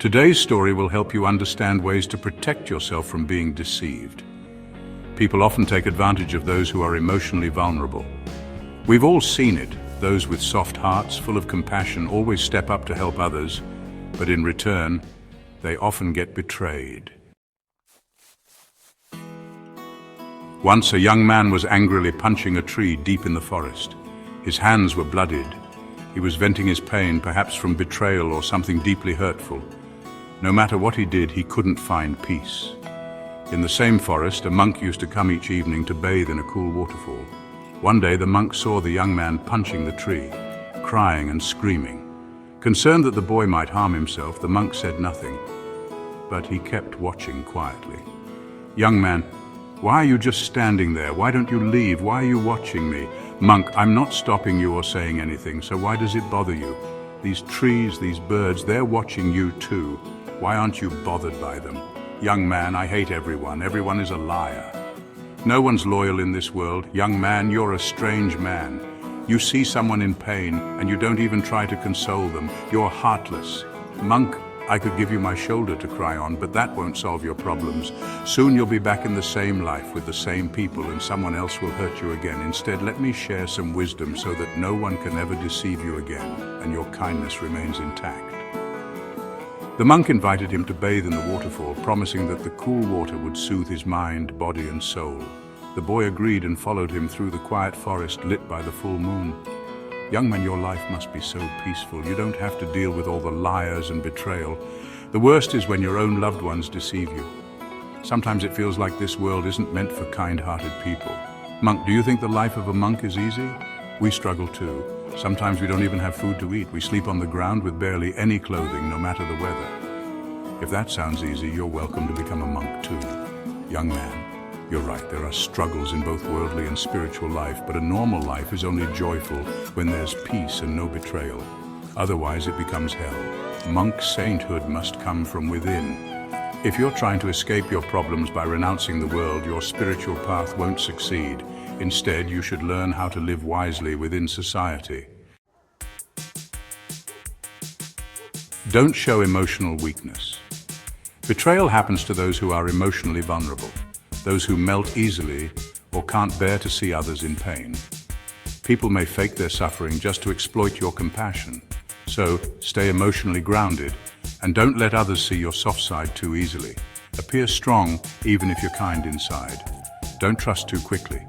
Today's story will help you understand ways to protect yourself from being deceived. People often take advantage of those who are emotionally vulnerable. We've all seen it. Those with soft hearts, full of compassion, always step up to help others, but in return, they often get betrayed. Once a young man was angrily punching a tree deep in the forest. His hands were bloodied. He was venting his pain, perhaps from betrayal or something deeply hurtful. No matter what he did, he couldn't find peace. In the same forest, a monk used to come each evening to bathe in a cool waterfall. One day, the monk saw the young man punching the tree, crying and screaming. Concerned that the boy might harm himself, the monk said nothing, but he kept watching quietly. "Young man, why are you just standing there? Why don't you leave? Why are you watching me?" "Monk, I'm not stopping you or saying anything, so why does it bother you? These trees, these birds, they're watching you too. Why aren't you bothered by them?" "Young man, I hate everyone. Everyone is a liar. No one's loyal in this world. Young man, you're a strange man. You see someone in pain and you don't even try to console them. You're heartless." "Monk, I could give you my shoulder to cry on, but that won't solve your problems. Soon you'll be back in the same life with the same people and someone else will hurt you again. Instead, let me share some wisdom so that no one can ever deceive you again and your kindness remains intact." The monk invited him to bathe in the waterfall, promising that the cool water would soothe his mind, body and soul. The boy agreed and followed him through the quiet forest lit by the full moon. "Young man, your life must be so peaceful. You don't have to deal with all the liars and betrayal. The worst is when your own loved ones deceive you. Sometimes it feels like this world isn't meant for kind-hearted people." "Monk, do you think the life of a monk is easy? We struggle too. Sometimes we don't even have food to eat. We sleep on the ground with barely any clothing, no matter the weather. If that sounds easy, you're welcome to become a monk too." "Young man, you're right. There are struggles in both worldly and spiritual life, but a normal life is only joyful when there's peace and no betrayal. Otherwise, it becomes hell. Monk sainthood must come from within. If you're trying to escape your problems by renouncing the world, your spiritual path won't succeed. Instead, you should learn how to live wisely within society. Don't show emotional weakness. Betrayal happens to those who are emotionally vulnerable, those who melt easily or can't bear to see others in pain. People may fake their suffering just to exploit your compassion. So, stay emotionally grounded and don't let others see your soft side too easily. Appear strong even if you're kind inside. Don't trust too quickly.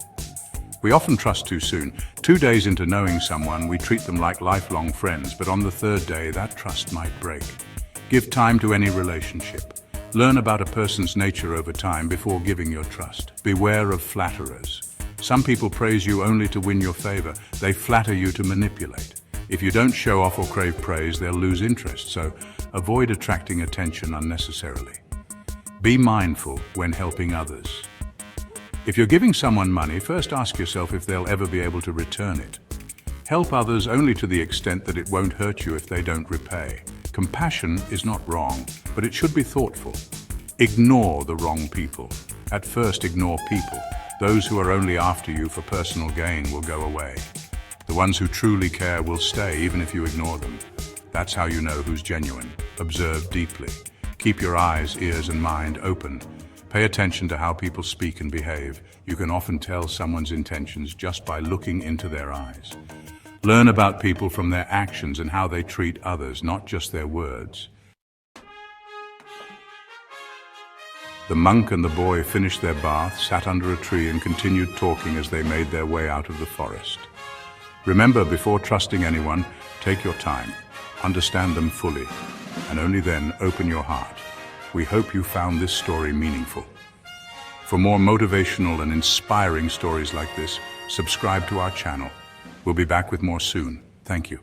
We often trust too soon. 2 days into knowing someone, we treat them like lifelong friends, but on the third day, that trust might break. Give time to any relationship. Learn about a person's nature over time before giving your trust. Beware of flatterers. Some people praise you only to win your favor. They flatter you to manipulate. If you don't show off or crave praise, they'll lose interest, so avoid attracting attention unnecessarily. Be mindful when helping others. If you're giving someone money, first ask yourself if they'll ever be able to return it. Help others only to the extent that it won't hurt you if they don't repay. Compassion is not wrong, but it should be thoughtful. Ignore the wrong people. At first, ignore people. Those who are only after you for personal gain will go away. The ones who truly care will stay even if you ignore them. That's how you know who's genuine. Observe deeply. Keep your eyes, ears, and mind open. Pay attention to how people speak and behave. You can often tell someone's intentions just by looking into their eyes. Learn about people from their actions and how they treat others, not just their words. The monk and the boy finished their bath, sat under a tree, and continued talking as they made their way out of the forest. Remember, before trusting anyone, take your time, understand them fully, and only then open your heart. We hope you found this story meaningful. For more motivational and inspiring stories like this, subscribe to our channel. We'll be back with more soon. Thank you.